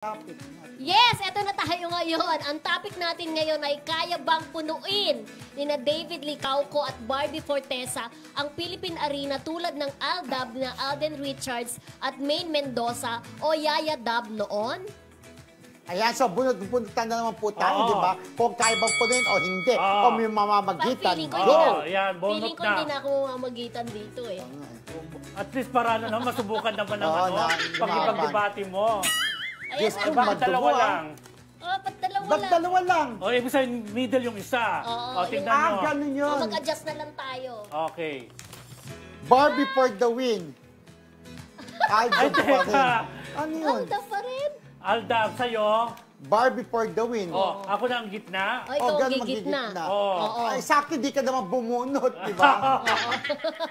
Topic natin. Yes, eto na tayo ngayon. Ang topic natin ngayon ay kaya bang punuin ni na David Licauco at Barbie Fortesa ang Philippine Arena tulad ng Aldab na Alden Richards at Maine Mendoza o Yaya Dab noon? Ayan, so bunot-bunutan na naman po tayo, di ba? Kung kaya bang punuin o hindi, o may mamamagitan. Feeling ko, feeling ko hindi na ako mamamagitan dito eh. At least para masubukan naman ang pag-ibag-debate mo. Yes, Ayan, Bakit dalawa lang? ba't dalawa Ba't lang? dalawa lang? O, ibig sabihin, middle yung isa. Oo, O, tingnan nyo. Ganun yun. Mag-adjust na lang tayo. Okay. Barbie for the win. Ay, Aldab pa rin. teka. Ano yun? Alda pa rin. Aldab, sa'yo. Barbie for the win. O, ako na ang gitna. O, ikaw ganun gigit na. magigitna. Oo. Ay, sa akin, di ka naman bumunot, di ba?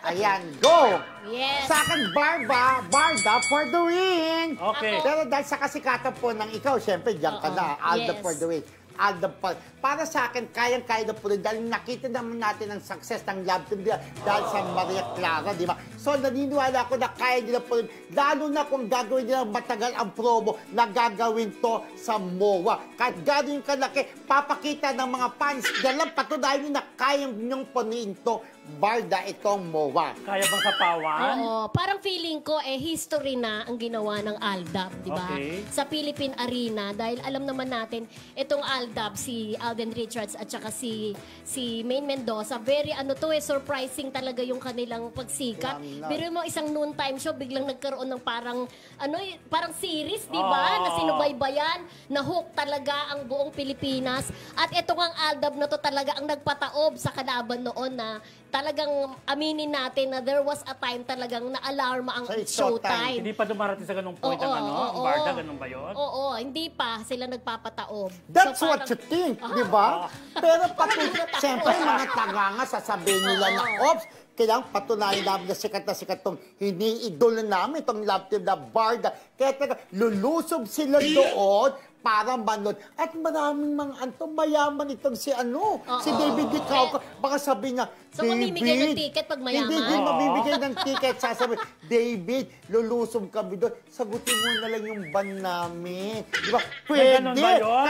Ayan, go! Yes. Sa akin, Barda for the win! Okay. Pero dahil sa kasikatan po ng ikaw, syempre, diyan ka na. Alda Yes. for the win. Alda pa. Para sa akin, kayang-kaya na po rin. Dahil nakita naman natin ang success ng love team nila dahil sa Maria Clara, di ba? So, naniniwala ako na kaya nila po rin. Lalo na kung gagawin nila matagal ang promo na gagawin to sa MOA. Kahit gano'n yung kalaki, papakita ng mga fans na lang patunayan nyo na kayang nyong punuin to. Barda, itong MOA. Kaya bang sapawan? Oo, parang feeling ko history na ang ginawa ng Aldab, di ba? Okay. Sa Philippine Arena dahil alam naman natin itong Aldab, si Alden Richards at saka si Maine Mendoza, very surprising talaga yung kanilang pagsikat. Pero mo isang noontime show biglang nagkaroon ng parang series, di ba? Na sinubaybayan, na hook talaga ang buong Pilipinas. At ito ang Aldab na to talaga ang nagpataob sa kalaban noon na talagang aminin natin na there was a time talagang na-alarma ang showtime. Hindi pa dumarating sa ganung point ang Barda, ganun ba yun? Oo, hindi pa sila nagpapataob. That's what you think, di ba? Pero siyempre, mga taganga, sasabihin nila na, oops, kailangan patunayan namin na sikat itong hiniidol na namin, itong love team na Barda. Kaya lulusob sila doon para manood. At maraming mga mayaman itong si David Licauco. Baka sabihin niya, so, mamimigay ng ticket pag mayaman? Hindi mamimigay ng ticket. Sasabihin, David, lulusob kami doon. Sagutin mo na lang yung ban namin. Di ba? Pwede.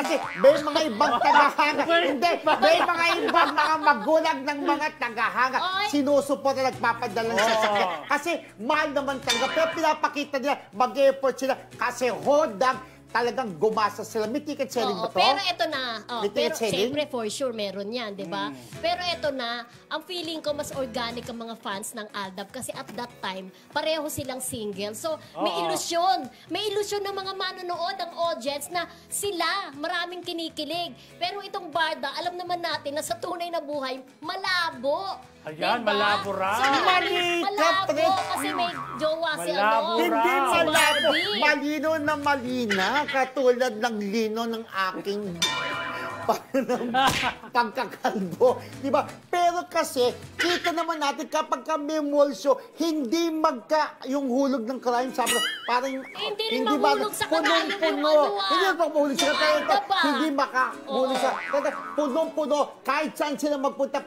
Kasi may mga ibang tagahanga. Hindi, may mga ibang mga magulang ng mga tagahanga. Sinusuporta, nagpapadala sa sakit. Kasi mahal naman talaga. Pero pinapakita nila, mag-effort sila. Kasi hodang, talagang gumasa sila. May ticket selling ba to? Pero ito na. Pero siyempre, for sure, meron yan, di ba? Pero ito na, ang feeling ko mas organic ang mga fans ng Aldab kasi at that time, pareho silang single. So, may ilusyon. May ilusyon ng mga manonood, ang audience, na sila, maraming kinikilig. Pero itong Barda, alam naman natin na sa tunay na buhay, malabo. Ayan, malabo ra. Malabo kasi may jowa si Hindi si malabo. Barbie. Malino na malina. Katulad ng lino ng aking pagkakalbo. Diba? Pero kasi, kita naman natin kapag may mall show, hindi yung hulog ng crime, sabi parang hindi rin mahulog sa kanayon Hindi mahulog sa kanayon. Hindi makahulog sa punong-puno. Kahit saan sila magpunta,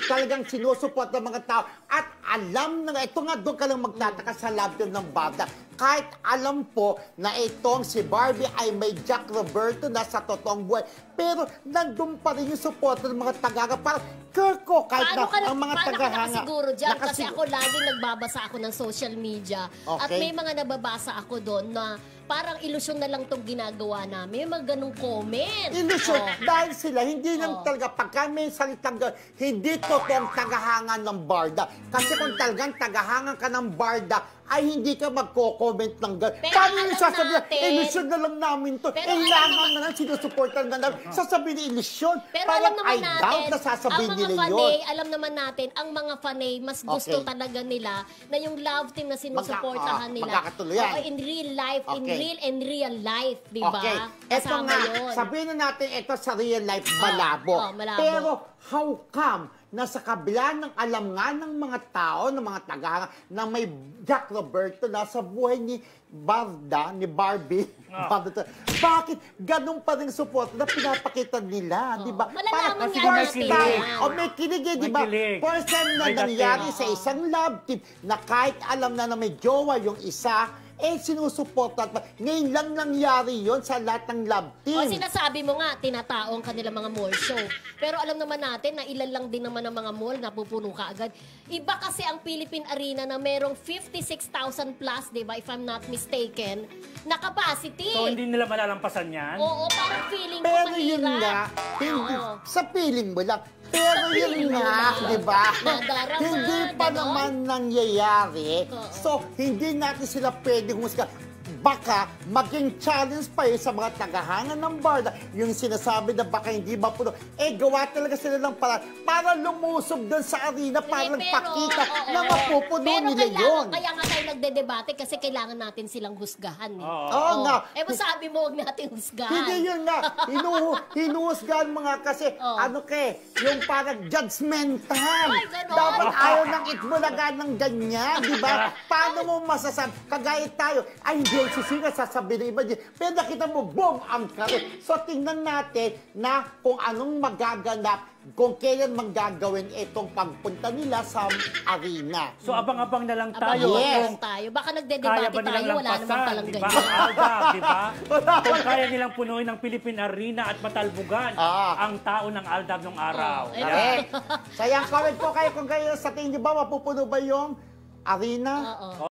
talagang sinusuport ng mga tao. At alam na ito nga, doon ka lang magtataka sa love team ng Barda. Kahit alam po na itong si Barbie ay may Jack Roberto na sa totoong buhay. Pero nandun pa rin yung support ng mga tagahanga. Parang Kirko, kahit ang mga tagahanga. Paano ka siguro dyan? Kasi ako lagi nagbabasa ako ng social media. At may mga nababasa ako doon na parang ilusyon na lang itong ginagawa namin. May mga ganong comment. Ilusyon. Dahil sila, hindi lang talaga, pagka may salitang hindi totoong tagahanga ng Barda. Kasi kung talagang tagahanga ka ng Barda, ay hindi ka magko-comment ng gano'n. Paano yung sasabihin, ilusyon na lang namin to. Langan na lang, sinusuportan na lang. Sasabihin ilusyon. Pero alam naman natin, doubt na sasabihin nila fanay, alam naman natin, ang mga fanay, mas gusto talaga nila na yung love team na sinusuportahan nila. Magkakatuluyan. In real life, in real and real life, di ba? Okay. Ito nga, sabihin na natin, ito sa real life, malabo. Malabo. Pero, how come na sa kabila ng alam nga ng mga tao, ng mga tagahanga, na may Jack Roberto na sa buhay ni Barda, ni Barbie, bakit ganun pa rin support na pinapakita nila, di ba? Malalaman nga first natin time, yan. may kilig, di ba? First time na nangyari sa isang love team na kahit alam na may jowa yung isa, sinusuportan pa. Ngayon lang nangyari yon sa lahat ng love team. O sinasabi mo nga, tinatao ang kanilang mga mall show. Pero alam naman natin na ilan lang din naman ang mga mall na pupuno ka agad. Iba kasi ang Philippine Arena na merong 56,000 plus, di ba, if I'm not mistaken, na capacity. So, hindi nila malalampasan yan? Oo, parang feeling ko Pero mahirap. yun nga, hindi, Oo. sa feeling mo lang. Pero yun nga, di ba? Nadarama, Hindi pa ganon. naman nangyayari. Oo. So, hindi natin sila pwedeng humusga. Baka maging challenge pa yun sa mga tagahangan ng bar. Yung sinasabi na baka hindi ba puno. Gawa talaga sila ng para lumusob doon sa arena, para lang pakita na mapupuno nila yun. Kaya nga tayo nagdedebate kasi kailangan natin silang husgahan. Eh. Oo nga. Masabi mo, huwag natin husgahan. Hindi yun nga. Hinuhusgahan mga kasi, yung parang judgmental. Ay, ganon. Dapat ayaw ng itbulagan ng ganyan, di ba? Paano mo masasabi? Kagaya tayo, ay hindi yung susinga, sasabihin ng iba din. Pero nakita mo, boom, ang karit. So, tingnan natin na kung anong magaganap, kung kailan manggagawin itong pagpunta nila sa arena. So, abang-abang na lang tayo. Yes. Tayo. Baka Kaya nagdedebate ba nilang tayo, wala naman lampasan, palang di ba? ganyan. Ang Aldab, di ba? Kung kaya nilang punuin ng Philippine Arena at matalbugan ang tao ng Aldab nung araw. Correct. Sayang comment po kayo kung kayo sa tingin niyo ba mapupuno ba yung arena? Oo.